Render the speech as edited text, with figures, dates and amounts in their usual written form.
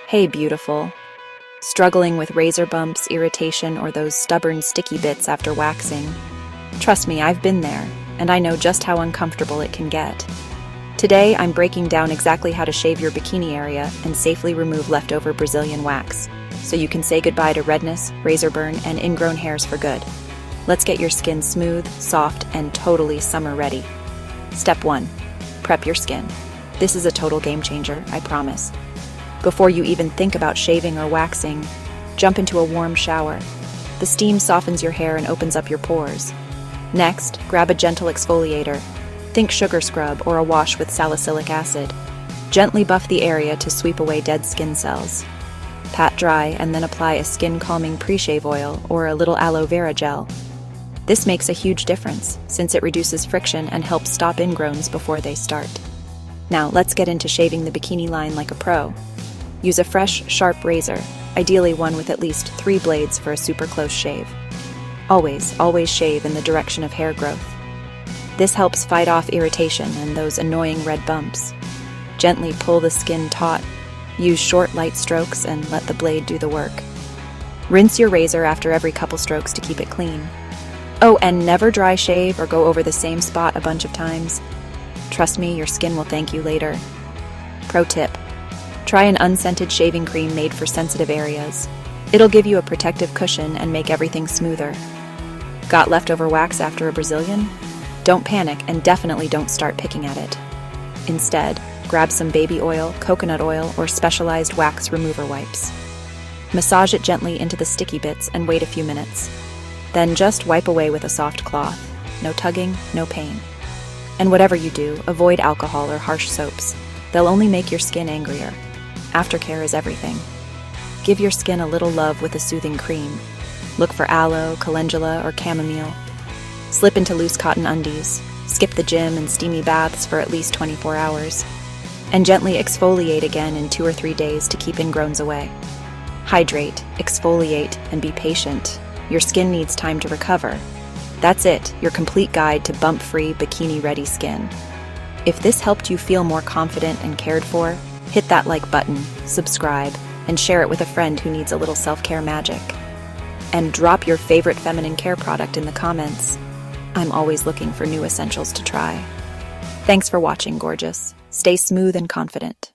Hey, beautiful. Struggling with razor bumps, irritation, or those stubborn sticky bits after waxing? Trust me, I've been there, and I know just how uncomfortable it can get. Today, I'm breaking down exactly how to shave your bikini area and safely remove leftover Brazilian wax, so you can say goodbye to redness, razor burn, and ingrown hairs for good. Let's get your skin smooth, soft, and totally summer ready. Step 1. Prep your skin. This is a total game changer, I promise. Before you even think about shaving or waxing, jump into a warm shower. The steam softens your hair and opens up your pores. Next, grab a gentle exfoliator. Think sugar scrub or a wash with salicylic acid. Gently buff the area to sweep away dead skin cells. Pat dry and then apply a skin-calming pre-shave oil or a little aloe vera gel. This makes a huge difference, since it reduces friction and helps stop ingrowns before they start. Now, let's get into shaving the bikini line like a pro. Use a fresh, sharp razor, ideally one with at least 3 blades for a super close shave. Always shave in the direction of hair growth. This helps fight off irritation and those annoying red bumps. Gently pull the skin taut. Use short, light strokes and let the blade do the work. Rinse your razor after every couple strokes to keep it clean. Oh, and never dry shave or go over the same spot a bunch of times. Trust me, your skin will thank you later. Pro tip: try an unscented shaving cream made for sensitive areas. It'll give you a protective cushion and make everything smoother. Got leftover wax after a Brazilian? Don't panic and definitely don't start picking at it. Instead, grab some baby oil, coconut oil, or specialized wax remover wipes. Massage it gently into the sticky bits and wait a few minutes. Then just wipe away with a soft cloth. No tugging, no pain. And whatever you do, avoid alcohol or harsh soaps. They'll only make your skin angrier. Aftercare is everything. Give your skin a little love with a soothing cream. Look for aloe, calendula, or chamomile. Slip into loose cotton undies. Skip the gym and steamy baths for at least 24 hours. And gently exfoliate again in 2 or 3 days to keep ingrowns away. Hydrate, exfoliate, and be patient. Your skin needs time to recover. That's it, your complete guide to bump-free, bikini-ready skin. If this helped you feel more confident and cared for, hit that like button, subscribe, and share it with a friend who needs a little self-care magic. And drop your favorite feminine care product in the comments. I'm always looking for new essentials to try. Thanks for watching, gorgeous. Stay smooth and confident.